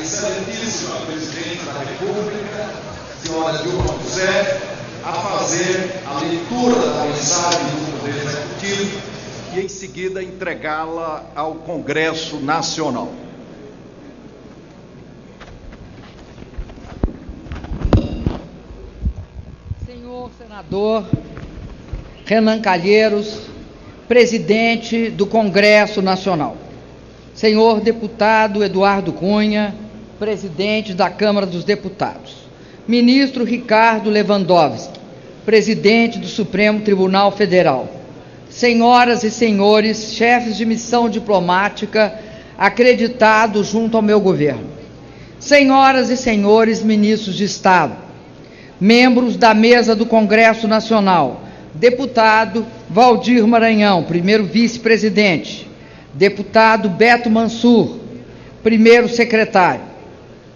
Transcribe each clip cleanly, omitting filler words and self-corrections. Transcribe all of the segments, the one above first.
excelentíssima Presidente da República, senhora Dilma Rousseff, a fazer a leitura da mensagem do Poder Executivo e, em seguida, entregá-la ao Congresso Nacional. Senhor senador Renan Calheiros, presidente do Congresso Nacional. Senhor deputado Eduardo Cunha, presidente da Câmara dos Deputados. Ministro Ricardo Lewandowski, presidente do Supremo Tribunal Federal. Senhoras e senhores, chefes de missão diplomática acreditados junto ao meu governo. Senhoras e senhores ministros de Estado, membros da mesa do Congresso Nacional, deputado Valdir Maranhão, primeiro vice-presidente, deputado Beto Mansur, primeiro secretário,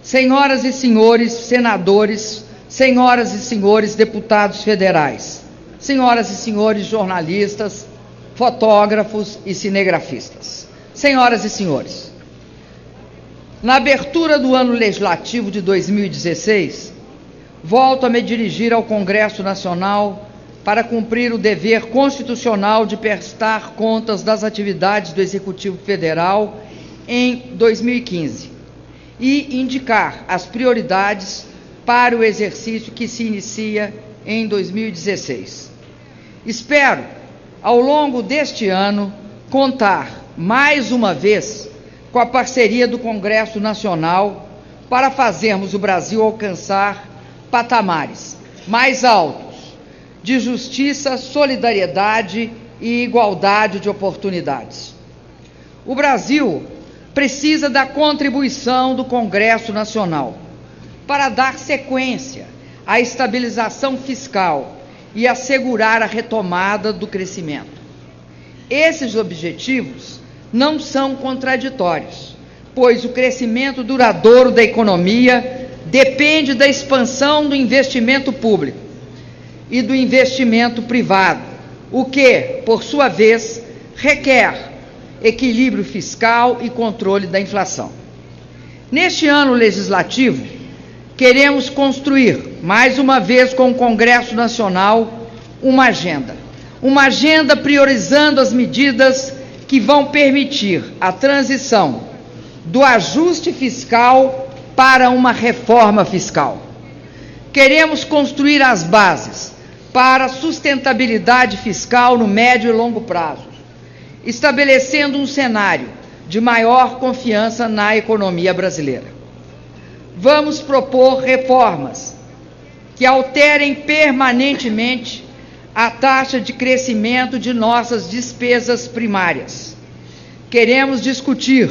senhoras e senhores senadores, senhoras e senhores deputados federais, senhoras e senhores jornalistas, fotógrafos e cinegrafistas, senhoras e senhores, na abertura do ano legislativo de 2016, volto a me dirigir ao Congresso Nacional para cumprir o dever constitucional de prestar contas das atividades do Executivo Federal em 2015 e indicar as prioridades para o exercício que se inicia em 2016. Espero, ao longo deste ano, contar mais uma vez com a parceria do Congresso Nacional para fazermos o Brasil alcançar patamares mais altos de justiça, solidariedade e igualdade de oportunidades. O Brasil precisa da contribuição do Congresso Nacional para dar sequência à estabilização fiscal e assegurar a retomada do crescimento. Esses objetivos não são contraditórios, pois o crescimento duradouro da economia depende da expansão do investimento público e do investimento privado, o que, por sua vez, requer equilíbrio fiscal e controle da inflação. Neste ano legislativo, queremos construir, mais uma vez com o Congresso Nacional, uma agenda priorizando as medidas que vão permitir a transição do ajuste fiscal para uma reforma fiscal. Queremos construir as bases para a sustentabilidade fiscal no médio e longo prazo, estabelecendo um cenário de maior confiança na economia brasileira. Vamos propor reformas que alterem permanentemente a taxa de crescimento de nossas despesas primárias. Queremos discutir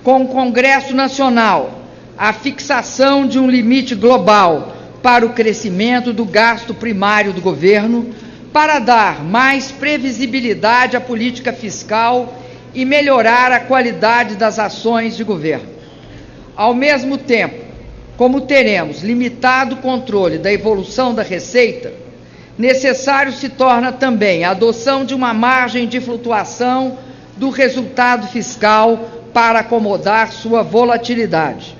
com o Congresso Nacional a fixação de um limite global para o crescimento do gasto primário do governo, para dar mais previsibilidade à política fiscal e melhorar a qualidade das ações de governo. Ao mesmo tempo, como teremos limitado controle da evolução da receita, necessário se torna também a adoção de uma margem de flutuação do resultado fiscal para acomodar sua volatilidade.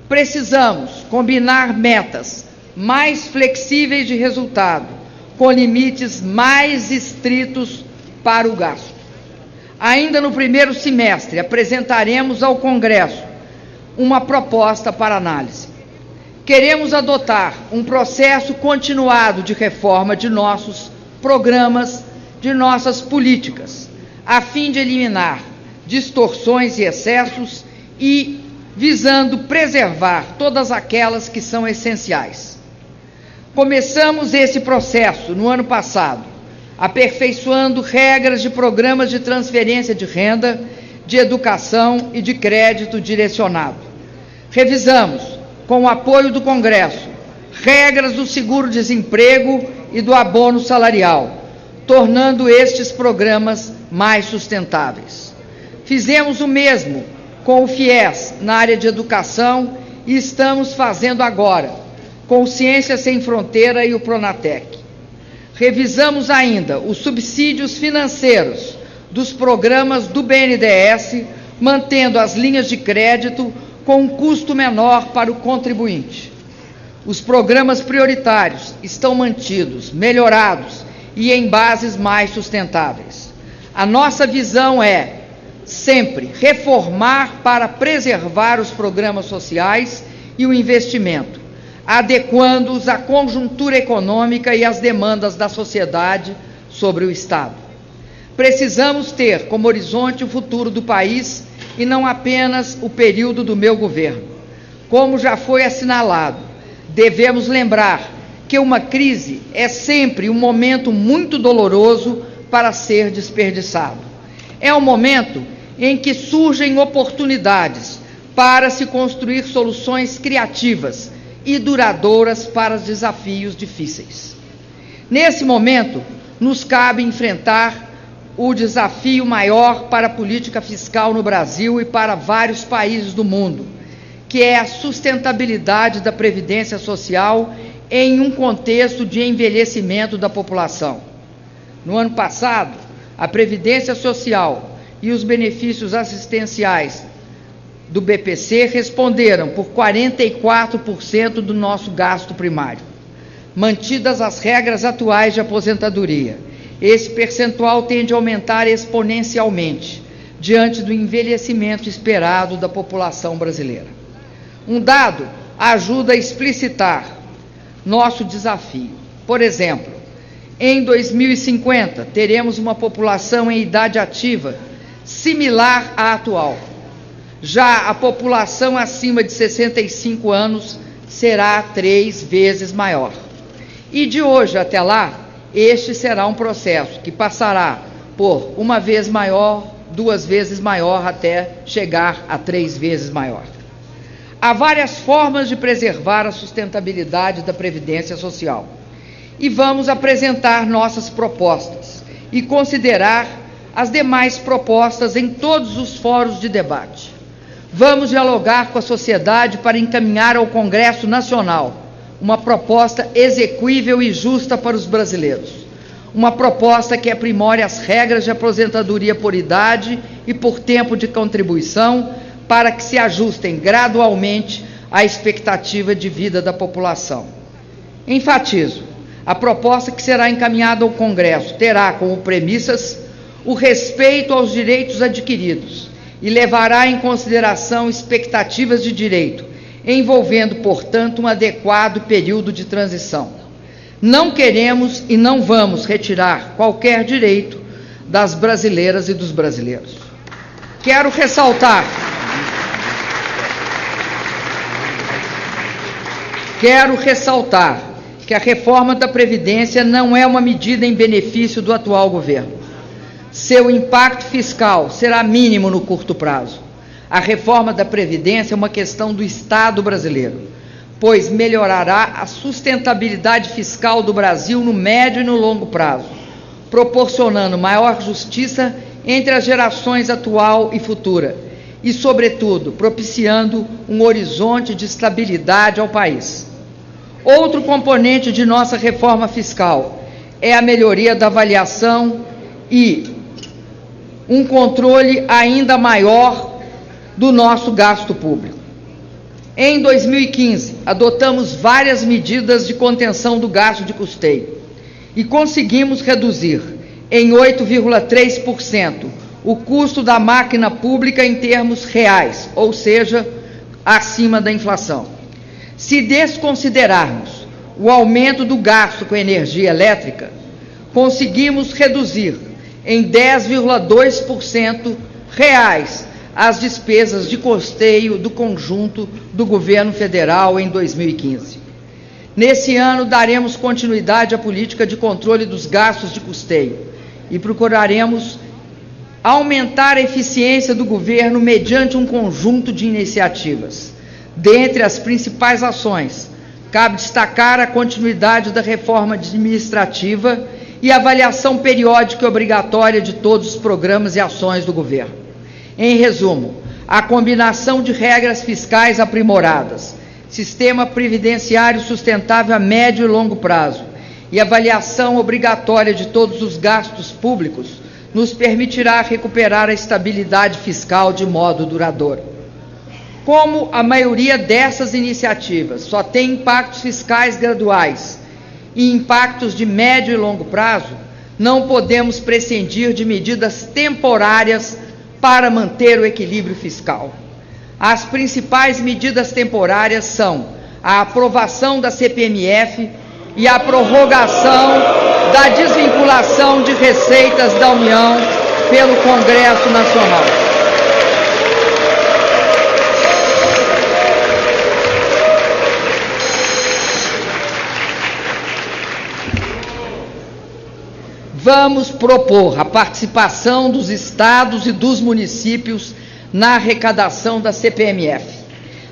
Precisamos combinar metas mais flexíveis de resultado, com limites mais estritos para o gasto. Ainda no primeiro semestre, apresentaremos ao Congresso uma proposta para análise. Queremos adotar um processo continuado de reforma de nossos programas, de nossas políticas, a fim de eliminar distorções e excessos e visando preservar todas aquelas que são essenciais. Começamos esse processo no ano passado, aperfeiçoando regras de programas de transferência de renda, de educação e de crédito direcionado. Revisamos, com o apoio do Congresso, regras do seguro-desemprego e do abono salarial, tornando estes programas mais sustentáveis. Fizemos o mesmo com o FIES na área de educação e estamos fazendo agora com o Ciência Sem Fronteira e o Pronatec. Revisamos ainda os subsídios financeiros dos programas do BNDES, mantendo as linhas de crédito com um custo menor para o contribuinte. Os programas prioritários estão mantidos, melhorados e em bases mais sustentáveis. A nossa visão é, sempre, reformar para preservar os programas sociais e o investimento, adequando-os à conjuntura econômica e às demandas da sociedade sobre o Estado. Precisamos ter como horizonte o futuro do país e não apenas o período do meu governo. Como já foi assinalado, devemos lembrar que uma crise é sempre um momento muito doloroso para ser desperdiçado. É um momento em que surgem oportunidades para se construir soluções criativas e duradouras para os desafios difíceis. Nesse momento, nos cabe enfrentar o desafio maior para a política fiscal no Brasil e para vários países do mundo, que é a sustentabilidade da previdência social em um contexto de envelhecimento da população. No ano passado, a previdência social e os benefícios assistenciais do BPC responderam por 44% do nosso gasto primário. Mantidas as regras atuais de aposentadoria, esse percentual tende a aumentar exponencialmente diante do envelhecimento esperado da população brasileira. Um dado ajuda a explicitar nosso desafio. Por exemplo, em 2050, teremos uma população em idade ativa similar à atual. Já a população acima de 65 anos será 3 vezes maior. E de hoje até lá, este será um processo que passará por 1 vez maior, 2 vezes maior, até chegar a 3 vezes maior. Há várias formas de preservar a sustentabilidade da Previdência Social. E vamos apresentar nossas propostas e considerar as demais propostas em todos os fóruns de debate. Vamos dialogar com a sociedade para encaminhar ao Congresso Nacional uma proposta exequível e justa para os brasileiros. Uma proposta que aprimore as regras de aposentadoria por idade e por tempo de contribuição para que se ajustem gradualmente à expectativa de vida da população. Enfatizo, a proposta que será encaminhada ao Congresso terá como premissas o respeito aos direitos adquiridos e levará em consideração expectativas de direito, envolvendo, portanto, um adequado período de transição. Não queremos e não vamos retirar qualquer direito das brasileiras e dos brasileiros. Quero ressaltar que a reforma da Previdência não é uma medida em benefício do atual governo. Seu impacto fiscal será mínimo no curto prazo. A reforma da Previdência é uma questão do Estado brasileiro, pois melhorará a sustentabilidade fiscal do Brasil no médio e no longo prazo, proporcionando maior justiça entre as gerações atual e futura e, sobretudo, propiciando um horizonte de estabilidade ao país. Outro componente de nossa reforma fiscal é a melhoria da avaliação e um controle ainda maior do nosso gasto público. Em 2015, adotamos várias medidas de contenção do gasto de custeio e conseguimos reduzir em 8,3% o custo da máquina pública em termos reais, ou seja, acima da inflação. Se desconsiderarmos o aumento do gasto com energia elétrica, conseguimos reduzir em 10,2% reais as despesas de custeio do conjunto do governo federal em 2015. Nesse ano, daremos continuidade à política de controle dos gastos de custeio e procuraremos aumentar a eficiência do governo mediante um conjunto de iniciativas. Dentre as principais ações, cabe destacar a continuidade da reforma administrativa e a avaliação periódica e obrigatória de todos os programas e ações do governo. Em resumo, a combinação de regras fiscais aprimoradas, sistema previdenciário sustentável a médio e longo prazo e avaliação obrigatória de todos os gastos públicos nos permitirá recuperar a estabilidade fiscal de modo duradouro. Como a maioria dessas iniciativas só tem impactos fiscais graduais e impactos de médio e longo prazo, não podemos prescindir de medidas temporárias para manter o equilíbrio fiscal. As principais medidas temporárias são a aprovação da CPMF e a prorrogação da desvinculação de receitas da União pelo Congresso Nacional. Vamos propor a participação dos estados e dos municípios na arrecadação da CPMF,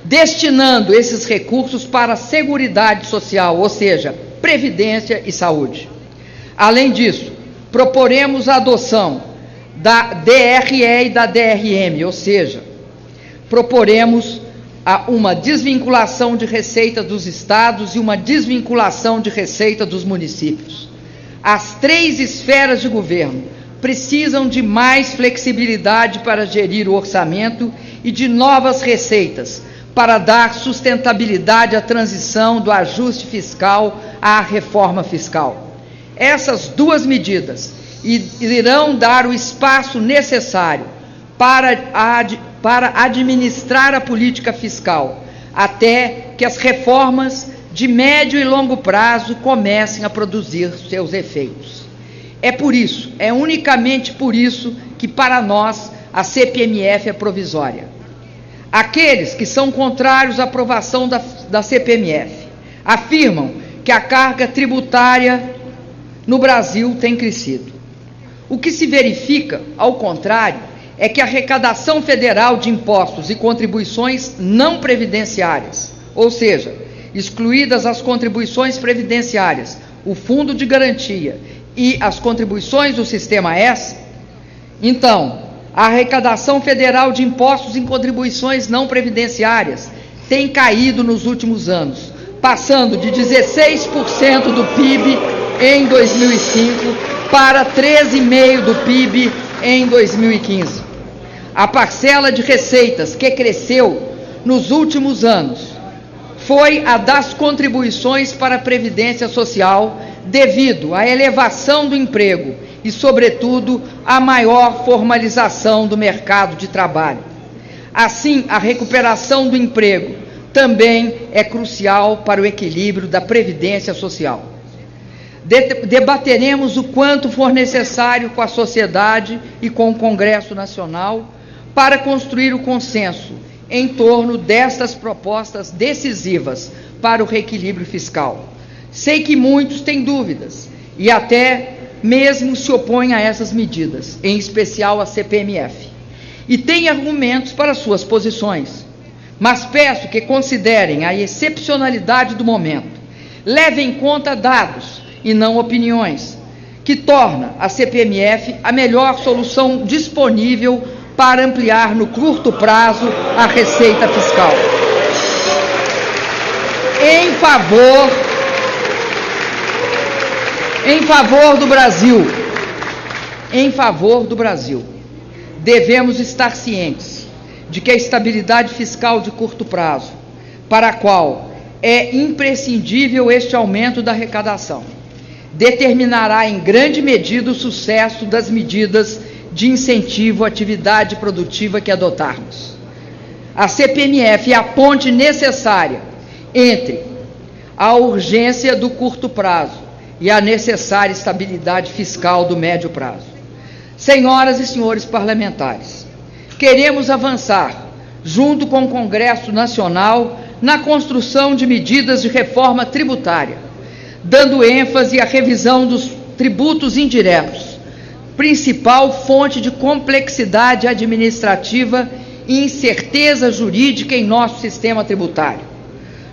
destinando esses recursos para a Seguridade Social, ou seja, Previdência e Saúde. Além disso, proporemos a adoção da DRE e da DRM, ou seja, proporemos uma desvinculação de receita dos estados e uma desvinculação de receita dos municípios. As três esferas de governo precisam de mais flexibilidade para gerir o orçamento e de novas receitas para dar sustentabilidade à transição do ajuste fiscal à reforma fiscal. Essas duas medidas irão dar o espaço necessário para administrar a política fiscal, até que as reformas de médio e longo prazo comecem a produzir seus efeitos. É unicamente por isso que para nós a CPMF é provisória. Aqueles que são contrários à aprovação da CPMF afirmam que a carga tributária no Brasil tem crescido. O que se verifica, ao contrário, é que a arrecadação federal de impostos e contribuições não previdenciárias, ou seja, excluídas as contribuições previdenciárias, o Fundo de Garantia e as contribuições do Sistema S, então, a arrecadação federal de impostos e contribuições não previdenciárias tem caído nos últimos anos, passando de 16% do PIB em 2005 para 13,5% do PIB em 2015. A parcela de receitas que cresceu nos últimos anos foi a das contribuições para a Previdência Social, devido à elevação do emprego e, sobretudo, à maior formalização do mercado de trabalho. Assim, a recuperação do emprego também é crucial para o equilíbrio da Previdência Social. Debateremos o quanto for necessário com a sociedade e com o Congresso Nacional para construir o consenso em torno destas propostas decisivas para o reequilíbrio fiscal. Sei que muitos têm dúvidas e até mesmo se opõem a essas medidas, em especial a CPMF, e têm argumentos para suas posições, mas peço que considerem a excepcionalidade do momento, levem em conta dados e não opiniões, que torna a CPMF a melhor solução disponível para ampliar no curto prazo a receita fiscal. Em favor do Brasil, devemos estar cientes de que a estabilidade fiscal de curto prazo, para a qual é imprescindível este aumento da arrecadação, determinará em grande medida o sucesso das medidas de incentivo à atividade produtiva que adotarmos. A CPMF é a ponte necessária entre a urgência do curto prazo e a necessária estabilidade fiscal do médio prazo. Senhoras e senhores parlamentares, queremos avançar, junto com o Congresso Nacional, na construção de medidas de reforma tributária, dando ênfase à revisão dos tributos indiretos, principal fonte de complexidade administrativa e incerteza jurídica em nosso sistema tributário.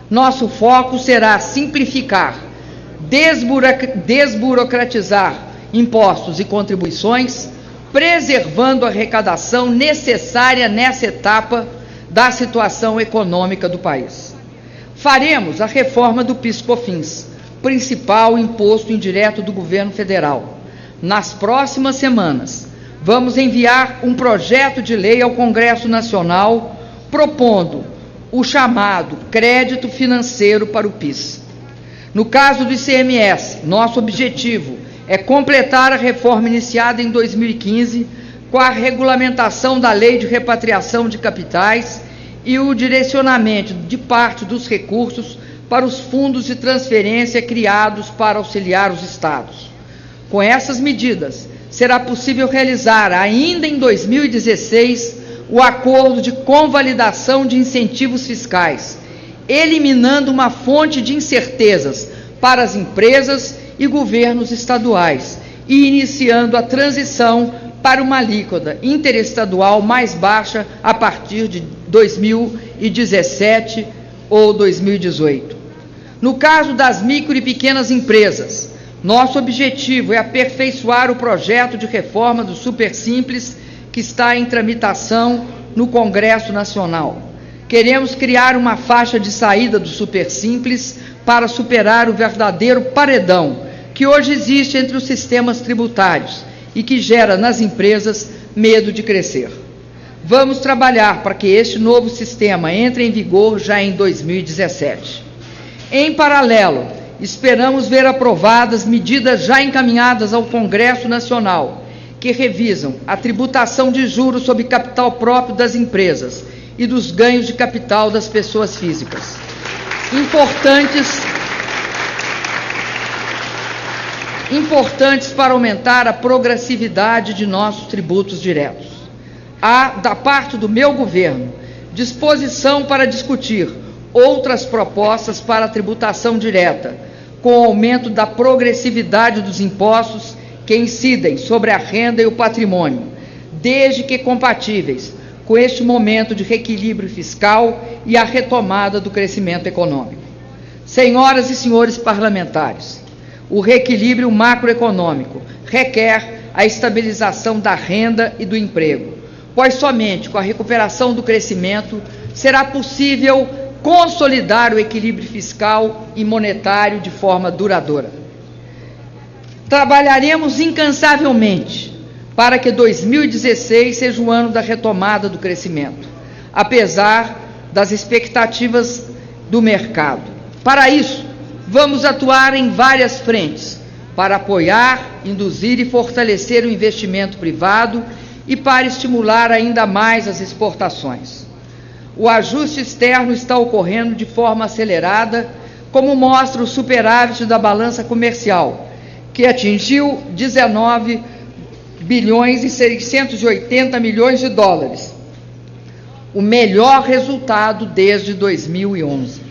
Nosso foco será simplificar, desburocratizar impostos e contribuições, preservando a arrecadação necessária nessa etapa da situação econômica do país. Faremos a reforma do PIS/COFINS, principal imposto indireto do governo federal. Nas próximas semanas, vamos enviar um projeto de lei ao Congresso Nacional propondo o chamado crédito financeiro para o PIS. No caso do ICMS, nosso objetivo é completar a reforma iniciada em 2015 com a regulamentação da Lei de Repatriação de Capitais e o direcionamento de parte dos recursos para os fundos de transferência criados para auxiliar os estados. Com essas medidas, será possível realizar, ainda em 2016, o acordo de convalidação de incentivos fiscais, eliminando uma fonte de incertezas para as empresas e governos estaduais e iniciando a transição para uma alíquota interestadual mais baixa a partir de 2017 ou 2018. No caso das micro e pequenas empresas, nosso objetivo é aperfeiçoar o projeto de reforma do Supersimples que está em tramitação no Congresso Nacional. Queremos criar uma faixa de saída do Supersimples para superar o verdadeiro paredão que hoje existe entre os sistemas tributários e que gera nas empresas medo de crescer. Vamos trabalhar para que este novo sistema entre em vigor já em 2017. Em paralelo, esperamos ver aprovadas medidas já encaminhadas ao Congresso Nacional, que revisam a tributação de juros sobre capital próprio das empresas e dos ganhos de capital das pessoas físicas. Importantes para aumentar a progressividade de nossos tributos diretos. Há, da parte do meu governo, disposição para discutir outras propostas para a tributação direta, com o aumento da progressividade dos impostos que incidem sobre a renda e o patrimônio, desde que compatíveis com este momento de reequilíbrio fiscal e a retomada do crescimento econômico. Senhoras e senhores parlamentares, o reequilíbrio macroeconômico requer a estabilização da renda e do emprego, pois somente com a recuperação do crescimento será possível consolidar o equilíbrio fiscal e monetário de forma duradoura. Trabalharemos incansavelmente para que 2016 seja o ano da retomada do crescimento, apesar das expectativas do mercado. Para isso, vamos atuar em várias frentes, para apoiar, induzir e fortalecer o investimento privado e para estimular ainda mais as exportações. O ajuste externo está ocorrendo de forma acelerada, como mostra o superávit da balança comercial, que atingiu 19 bilhões e 680 milhões de dólares, o melhor resultado desde 2011.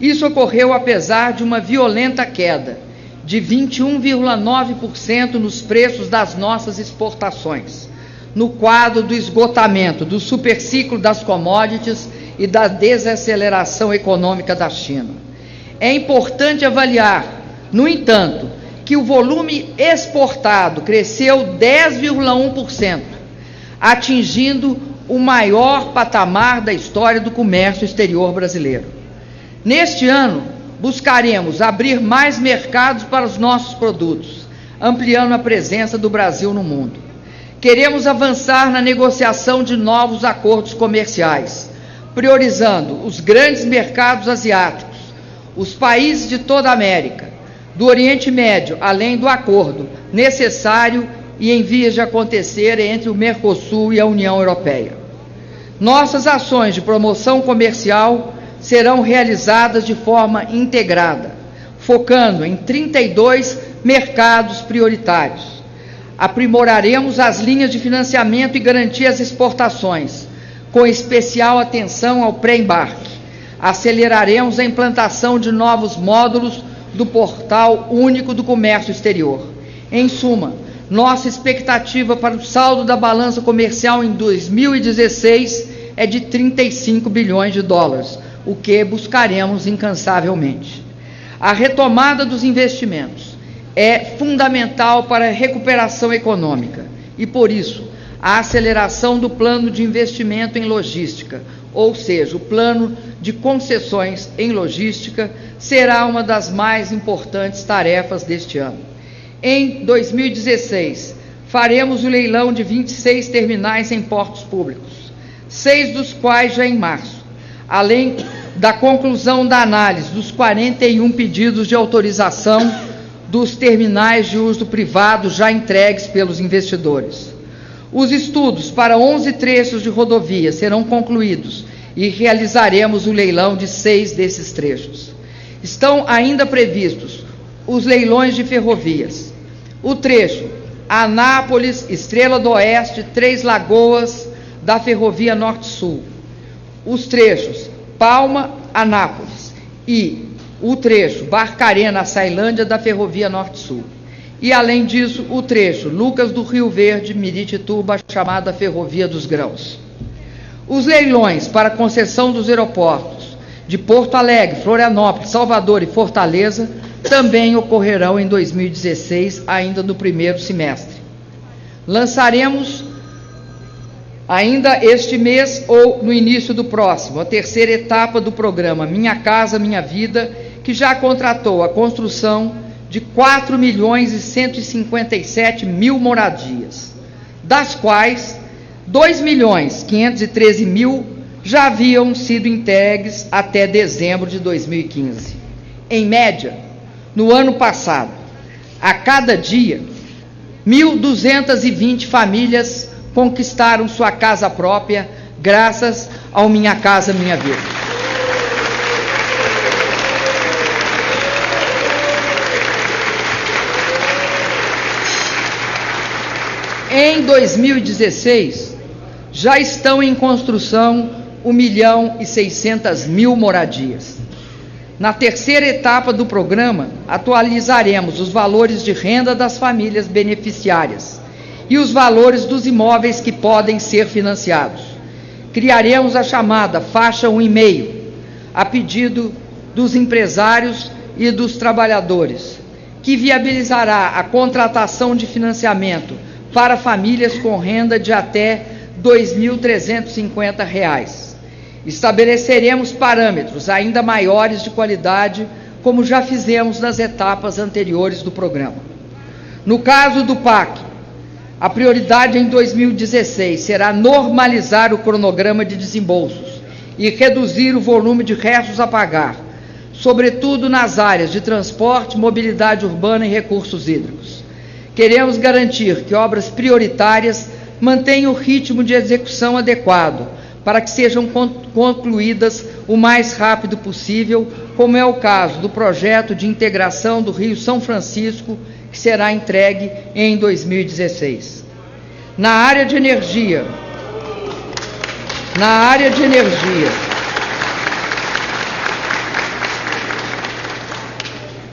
Isso ocorreu apesar de uma violenta queda de 21,9% nos preços das nossas exportações, no quadro do esgotamento do superciclo das commodities e da desaceleração econômica da China. É importante avaliar, no entanto, que o volume exportado cresceu 10,1%, atingindo o maior patamar da história do comércio exterior brasileiro. Neste ano, buscaremos abrir mais mercados para os nossos produtos, ampliando a presença do Brasil no mundo. Queremos avançar na negociação de novos acordos comerciais, priorizando os grandes mercados asiáticos, os países de toda a América, do Oriente Médio, além do acordo necessário e em vias de acontecer entre o Mercosul e a União Europeia. Nossas ações de promoção comercial serão realizadas de forma integrada, focando em 32 mercados prioritários. Aprimoraremos as linhas de financiamento e garantia às exportações, com especial atenção ao pré-embarque. Aceleraremos a implantação de novos módulos do Portal Único do Comércio Exterior. Em suma, nossa expectativa para o saldo da balança comercial em 2016 é de 35 bilhões de dólares, o que buscaremos incansavelmente. A retomada dos investimentos é fundamental para a recuperação econômica e, por isso, a aceleração do plano de investimento em logística, ou seja, o plano de concessões em logística, será uma das mais importantes tarefas deste ano. Em 2016, faremos o leilão de 26 terminais em portos públicos, 6 dos quais já em março. além da conclusão da análise dos 41 pedidos de autorização dos terminais de uso privado já entregues pelos investidores. Os estudos para 11 trechos de rodovia serão concluídos e realizaremos o leilão de 6 desses trechos. Estão ainda previstos os leilões de ferrovias. O trecho Anápolis, Estrela do Oeste, Três Lagoas, da Ferrovia Norte-Sul. Os trechos Palma, Anápolis e o trecho Barcarena, Sailândia, da Ferrovia Norte-Sul. E, além disso, o trecho Lucas do Rio Verde, Miritituba, chamada Ferrovia dos Grãos. Os leilões para concessão dos aeroportos de Porto Alegre, Florianópolis, Salvador e Fortaleza também ocorrerão em 2016, ainda no primeiro semestre. Lançaremos ainda este mês ou no início do próximo a terceira etapa do programa Minha Casa Minha Vida, que já contratou a construção de 4.157.000 moradias, das quais 2.513.000 já haviam sido entregues até dezembro de 2015. Em média, no ano passado, a cada dia, 1.220 famílias conquistaram sua casa própria graças ao Minha Casa Minha Vida. Em 2016, já estão em construção 1.600.000 moradias. Na terceira etapa do programa, atualizaremos os valores de renda das famílias beneficiárias e os valores dos imóveis que podem ser financiados. Criaremos a chamada faixa 1,5, a pedido dos empresários e dos trabalhadores, que viabilizará a contratação de financiamento para famílias com renda de até R$ 2.350. Estabeleceremos parâmetros ainda maiores de qualidade, como já fizemos nas etapas anteriores do programa. No caso do PAC, a prioridade em 2016 será normalizar o cronograma de desembolsos e reduzir o volume de restos a pagar, sobretudo nas áreas de transporte, mobilidade urbana e recursos hídricos. Queremos garantir que obras prioritárias mantenham o ritmo de execução adequado, para que sejam concluídas o mais rápido possível, como é o caso do projeto de integração do Rio São Francisco, que será entregue em 2016. Na área de energia,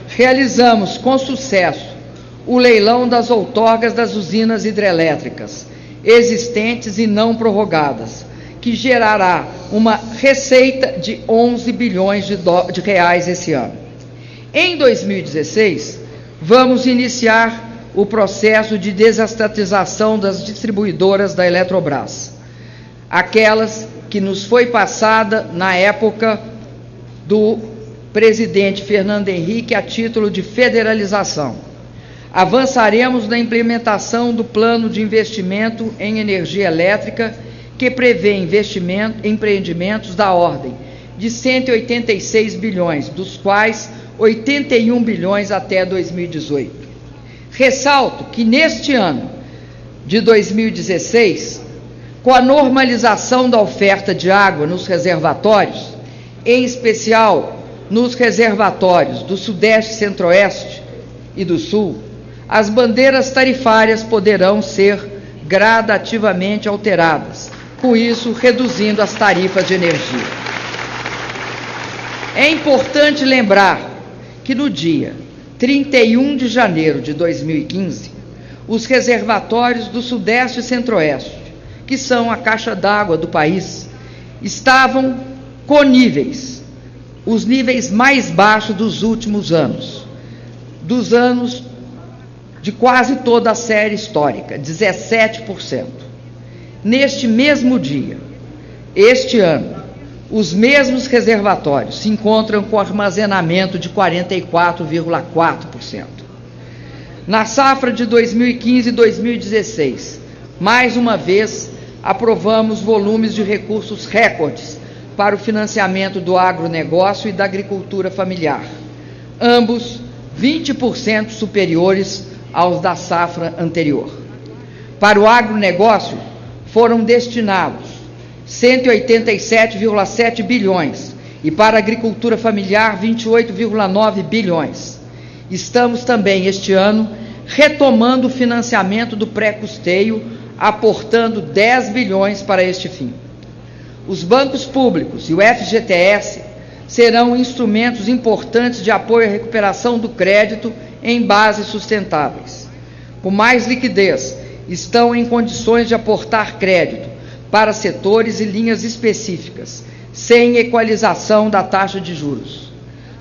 realizamos com sucesso o leilão das outorgas das usinas hidrelétricas existentes e não prorrogadas, que gerará uma receita de 11 bilhões de reais esse ano. Em 2016, vamos iniciar o processo de desestatização das distribuidoras da Eletrobras, aquelas que nos foi passada na época do presidente Fernando Henrique a título de federalização. Avançaremos na implementação do plano de investimento em energia elétrica, que prevê empreendimentos da ordem de 186 bilhões, dos quais 81 bilhões até 2018. Ressalto que neste ano de 2016, com a normalização da oferta de água nos reservatórios, em especial nos reservatórios do Sudeste, Centro-Oeste e do Sul, as bandeiras tarifárias poderão ser gradativamente alteradas, com isso reduzindo as tarifas de energia. É importante lembrar que no dia 31 de janeiro de 2015, os reservatórios do Sudeste e Centro-Oeste, que são a caixa d'água do país, estavam com os níveis mais baixos dos últimos anos, de quase toda a série histórica, 17%. Neste mesmo dia, este ano, os mesmos reservatórios se encontram com armazenamento de 44,4%. Na safra de 2015 e 2016, mais uma vez, aprovamos volumes de recursos recordes para o financiamento do agronegócio e da agricultura familiar, ambos 20% superiores aos da safra anterior. Para o agronegócio, foram destinados 187,7 bilhões e para a agricultura familiar 28,9 bilhões. Estamos também, este ano, retomando o financiamento do pré-custeio, aportando 10 bilhões para este fim. Os bancos públicos e o FGTS serão instrumentos importantes de apoio à recuperação do crédito em bases sustentáveis. Com mais liquidez, estão em condições de aportar crédito para setores e linhas específicas, sem equalização da taxa de juros.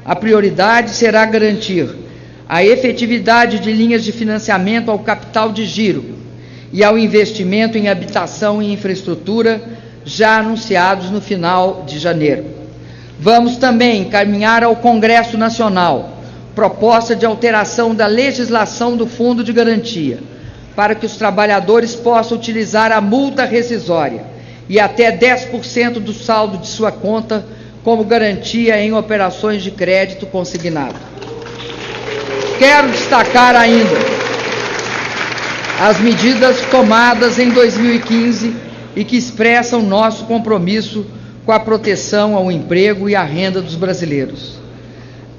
A prioridade será garantir a efetividade de linhas de financiamento ao capital de giro e ao investimento em habitação e infraestrutura, já anunciados no final de janeiro. Vamos também encaminhar ao Congresso Nacional proposta de alteração da legislação do Fundo de Garantia, para que os trabalhadores possam utilizar a multa rescisória e até 10% do saldo de sua conta como garantia em operações de crédito consignado. Quero destacar ainda as medidas tomadas em 2015 e que expressam nosso compromisso com a proteção ao emprego e à renda dos brasileiros.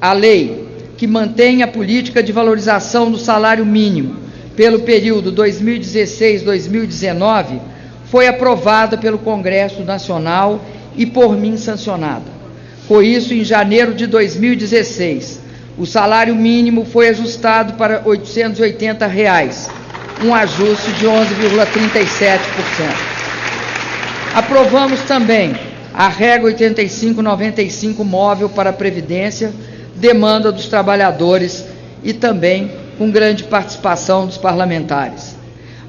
A lei que mantém a política de valorização do salário mínimo pelo período 2016-2019 foi aprovada pelo Congresso Nacional e por mim sancionada. Com isso, em janeiro de 2016, o salário mínimo foi ajustado para R$ 880, um ajuste de 11,37%. Aprovamos também a regra 8595 móvel para a Previdência, demanda dos trabalhadores e também com grande participação dos parlamentares.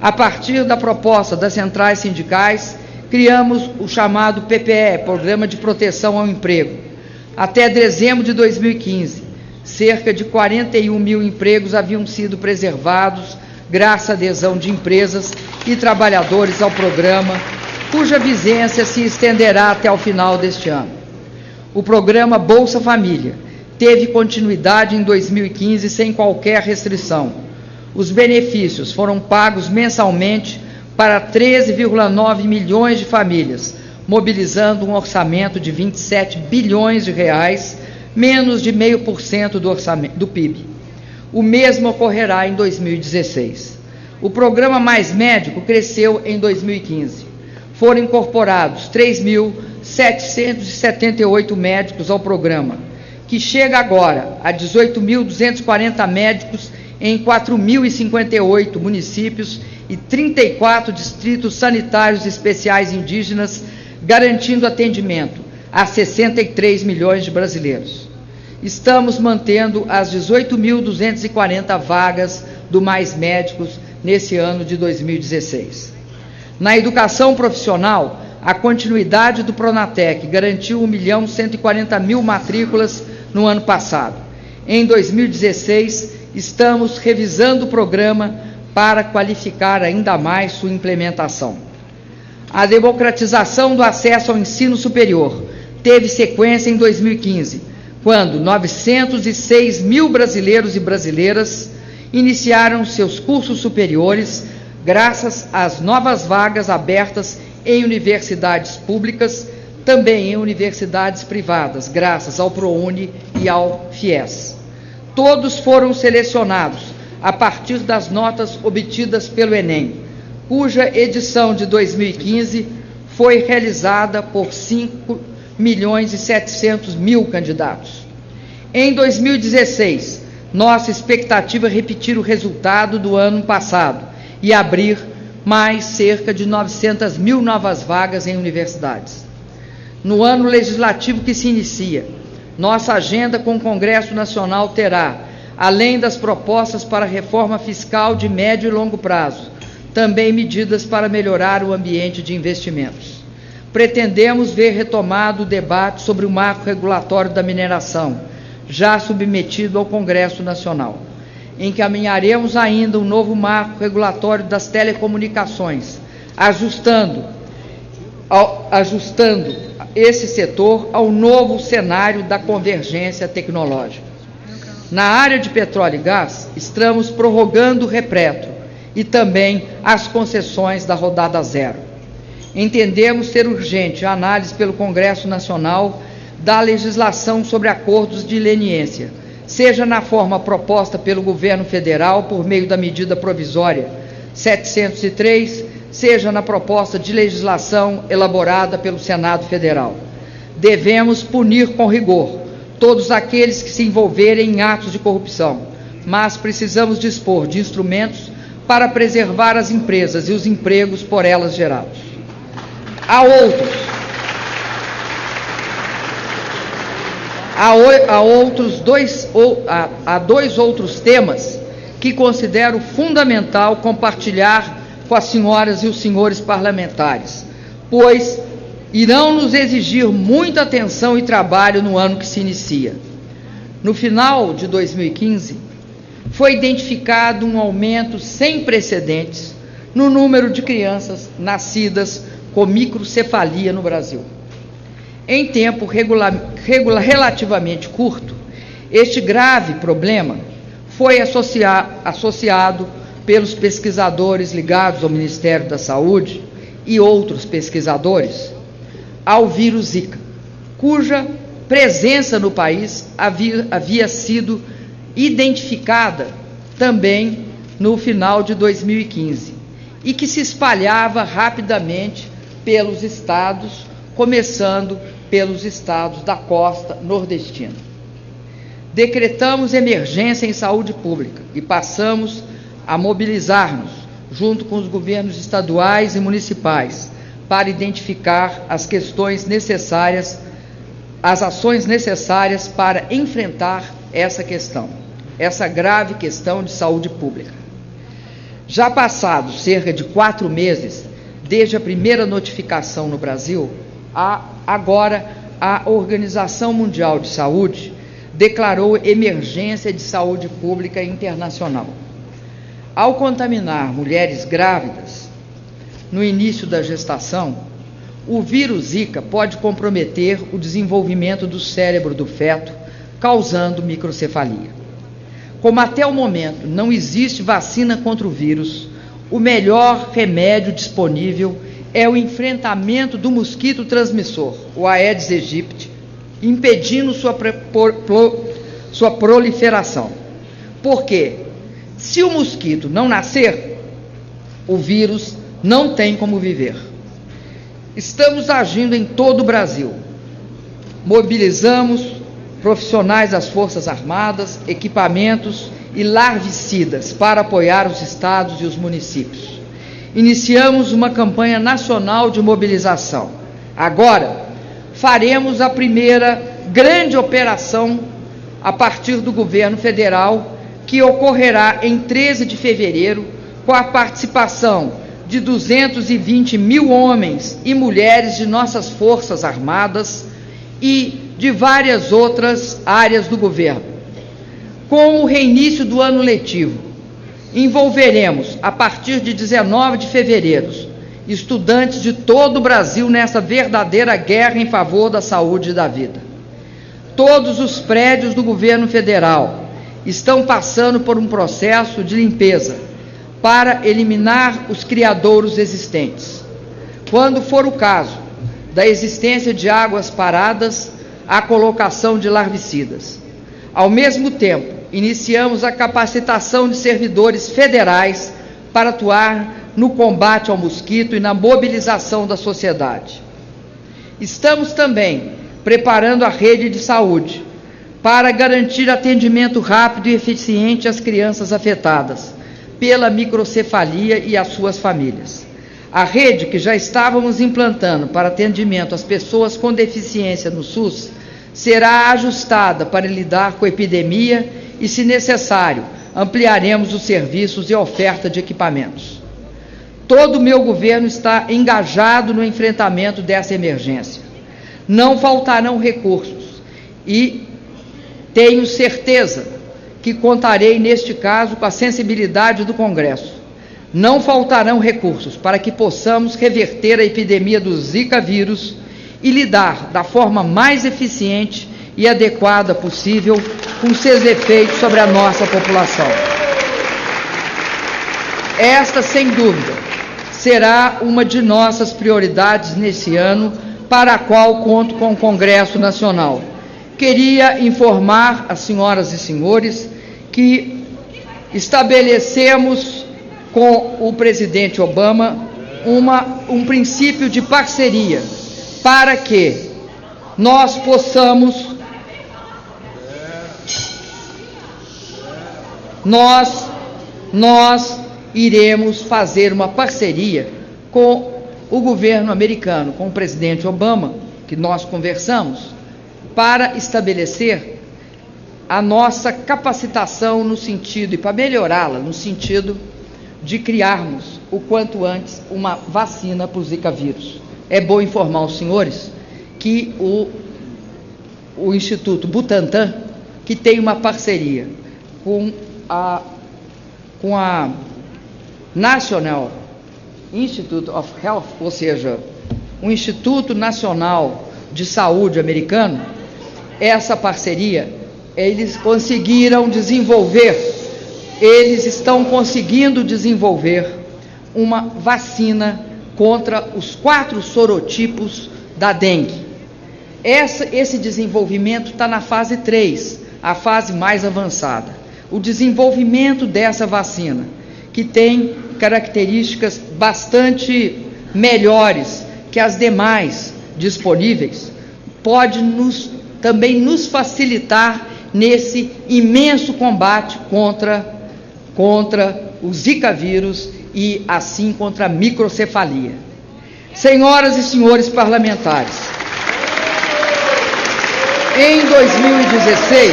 A partir da proposta das centrais sindicais, criamos o chamado PPE, Programa de Proteção ao Emprego. Até dezembro de 2015, cerca de 41 mil empregos haviam sido preservados graças à adesão de empresas e trabalhadores ao programa, cuja vigência se estenderá até o final deste ano. O programa Bolsa Família teve continuidade em 2015 sem qualquer restrição. Os benefícios foram pagos mensalmente para 13,9 milhões de famílias, mobilizando um orçamento de 27 bilhões de reais, menos de 0,5% do orçamento do PIB. O mesmo ocorrerá em 2016. O programa Mais Médico cresceu em 2015. Foram incorporados 3.778 médicos ao programa, que chega agora a 18.240 médicos em 4.058 municípios e 34 distritos sanitários especiais indígenas, garantindo atendimento a 63 milhões de brasileiros. Estamos mantendo as 18.240 vagas do Mais Médicos nesse ano de 2016. Na educação profissional, a continuidade do Pronatec garantiu 1.140.000 matrículas no ano passado. Em 2016, estamos revisando o programa para qualificar ainda mais sua implementação. A democratização do acesso ao ensino superior teve sequência em 2015, quando 906 mil brasileiros e brasileiras iniciaram seus cursos superiores graças às novas vagas abertas em universidades públicas, também em universidades privadas, graças ao ProUni e ao FIES. Todos foram selecionados a partir das notas obtidas pelo Enem, cuja edição de 2015 foi realizada por 5.700.000 candidatos. Em 2016, nossa expectativa é repetir o resultado do ano passado e abrir mais cerca de 900.000 novas vagas em universidades. No ano legislativo que se inicia, nossa agenda com o Congresso Nacional terá, além das propostas para reforma fiscal de médio e longo prazo, também medidas para melhorar o ambiente de investimentos. Pretendemos ver retomado o debate sobre o marco regulatório da mineração, já submetido ao Congresso Nacional. Encaminharemos ainda um novo marco regulatório das telecomunicações, ajustando esse setor ao novo cenário da convergência tecnológica. Na área de petróleo e gás, estamos prorrogando o repretro e também as concessões da rodada zero. Entendemos ser urgente a análise pelo Congresso Nacional da legislação sobre acordos de leniência, seja na forma proposta pelo governo federal por meio da medida provisória 703, seja na proposta de legislação elaborada pelo Senado Federal. Devemos punir com rigor todos aqueles que se envolverem em atos de corrupção, mas precisamos dispor de instrumentos para preservar as empresas e os empregos por elas gerados. Há dois outros temas que considero fundamental compartilhar com as senhoras e os senhores parlamentares, pois irão nos exigir muita atenção e trabalho no ano que se inicia. No final de 2015, foi identificado um aumento sem precedentes no número de crianças nascidas com microcefalia no Brasil. Em tempo relativamente curto, este grave problema foi associado pelos pesquisadores ligados ao Ministério da Saúde e outros pesquisadores ao vírus Zika, cuja presença no país havia sido identificada também no final de 2015 e que se espalhava rapidamente pelos estados, começando pelos estados da costa nordestina. Decretamos emergência em saúde pública e passamos a mobilizar-nos, junto com os governos estaduais e municipais, para identificar as questões necessárias, as ações necessárias para enfrentar essa questão, essa grave questão de saúde pública. Já passados cerca de 4 meses desde a primeira notificação no Brasil, agora a Organização Mundial de Saúde declarou emergência de saúde pública internacional. Ao contaminar mulheres grávidas no início da gestação, o vírus Zika pode comprometer o desenvolvimento do cérebro do feto, causando microcefalia. Como até o momento não existe vacina contra o vírus, o melhor remédio disponível é o enfrentamento do mosquito transmissor, o Aedes aegypti, impedindo sua proliferação. Porque, se o mosquito não nascer, o vírus não tem como viver. Estamos agindo em todo o Brasil. Mobilizamos profissionais das Forças Armadas, equipamentos e larvicidas para apoiar os estados e os municípios. Iniciamos uma campanha nacional de mobilização. Agora, faremos a primeira grande operação a partir do governo federal, que ocorrerá em 13 de fevereiro, com a participação de 220 mil homens e mulheres de nossas Forças Armadas e de várias outras áreas do governo. Com o reinício do ano letivo, envolveremos, a partir de 19 de fevereiro, estudantes de todo o Brasil nessa verdadeira guerra em favor da saúde e da vida. Todos os prédios do governo federal estão passando por um processo de limpeza para eliminar os criadouros existentes. Quando for o caso da existência de águas paradas, a colocação de larvicidas. Ao mesmo tempo, iniciamos a capacitação de servidores federais para atuar no combate ao mosquito e na mobilização da sociedade. Estamos também preparando a rede de saúde para garantir atendimento rápido e eficiente às crianças afetadas pela microcefalia e às suas famílias. A rede que já estávamos implantando para atendimento às pessoas com deficiência no SUS será ajustada para lidar com a epidemia e, se necessário, ampliaremos os serviços e a oferta de equipamentos. Todo o meu governo está engajado no enfrentamento dessa emergência. Não faltarão recursos e tenho certeza que contarei, neste caso, com a sensibilidade do Congresso. Não faltarão recursos para que possamos reverter a epidemia do Zika vírus e lidar da forma mais eficiente e adequada possível com seus efeitos sobre a nossa população. Esta, sem dúvida, será uma de nossas prioridades nesse ano, para a qual conto com o Congresso Nacional. Queria informar as senhoras e senhores que estabelecemos com o presidente Obama um princípio de parceria para que nós possamos nós iremos fazer uma parceria com o governo americano, com o presidente Obama, que nós conversamos, para estabelecer a nossa capacitação no sentido, e para melhorá-la, no sentido de criarmos o quanto antes uma vacina para o Zika vírus. É bom informar os senhores que o Instituto Butantan, que tem uma parceria com a National Institute of Health, ou seja, o Instituto Nacional de Saúde americano, essa parceria, eles estão conseguindo desenvolver uma vacina contra os 4 sorotipos da dengue. Esse desenvolvimento está na fase 3, a fase mais avançada. O desenvolvimento dessa vacina, que tem características bastante melhores que as demais disponíveis, pode também nos facilitar nesse imenso combate contra o Zika vírus e, assim, contra a microcefalia. Senhoras e senhores parlamentares, em 2016,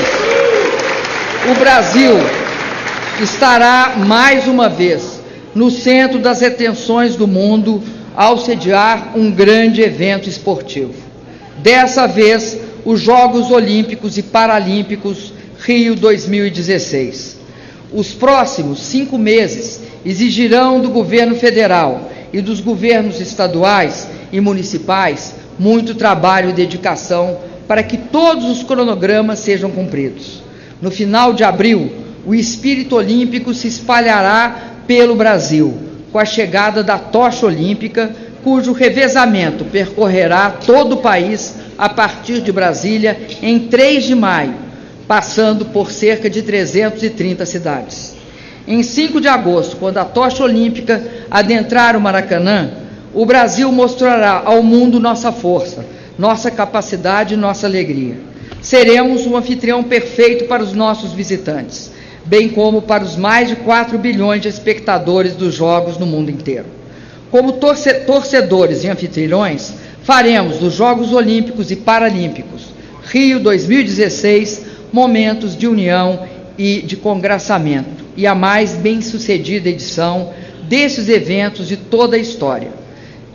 o Brasil estará mais uma vez no centro das atenções do mundo ao sediar um grande evento esportivo. Dessa vez, os Jogos Olímpicos e Paralímpicos Rio 2016. Os próximos 5 meses exigirão do governo federal e dos governos estaduais e municipais muito trabalho e dedicação para que todos os cronogramas sejam cumpridos. No final de abril, o espírito olímpico se espalhará pelo Brasil, com a chegada da tocha olímpica, cujo revezamento percorrerá todo o país a partir de Brasília em 3 de maio, passando por cerca de 330 cidades. Em 5 de agosto, quando a tocha olímpica adentrar o Maracanã, o Brasil mostrará ao mundo nossa força, nossa capacidade e nossa alegria. Seremos um anfitrião perfeito para os nossos visitantes, bem como para os mais de 4 bilhões de espectadores dos Jogos no mundo inteiro. Como torcedores e anfitriões, faremos dos Jogos Olímpicos e Paralímpicos Rio 2016 momentos de união e de congraçamento, e a mais bem-sucedida edição desses eventos de toda a história.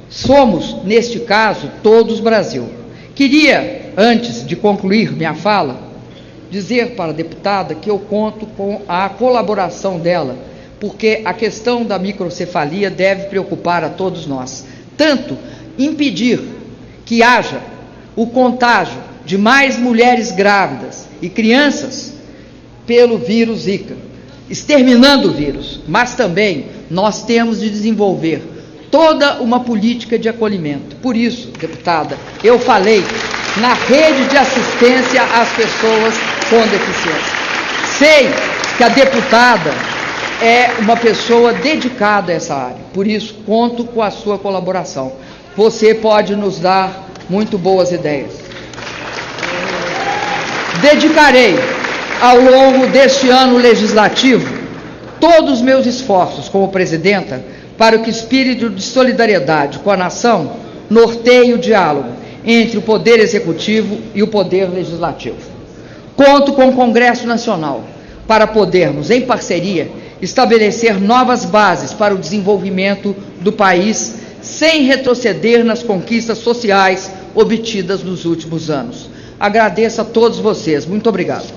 Somos, neste caso, todos Brasil. Queria, antes de concluir minha fala, dizer para a deputada que eu conto com a colaboração dela, porque a questão da microcefalia deve preocupar a todos nós. Tanto impedir que haja o contágio de mais mulheres grávidas e crianças pelo vírus Zika, exterminando o vírus, mas também nós temos de desenvolver toda uma política de acolhimento. Por isso, deputada, eu falei na rede de assistência às pessoas com deficiência. Sei que a deputada é uma pessoa dedicada a essa área, por isso conto com a sua colaboração. Você pode nos dar muito boas ideias. Dedicarei, ao longo deste ano legislativo, todos os meus esforços como presidenta para que o espírito de solidariedade com a nação norteie o diálogo entre o Poder Executivo e o Poder Legislativo. Conto com o Congresso Nacional para podermos, em parceria, estabelecer novas bases para o desenvolvimento do país sem retroceder nas conquistas sociais obtidas nos últimos anos. Agradeço a todos vocês. Muito obrigado.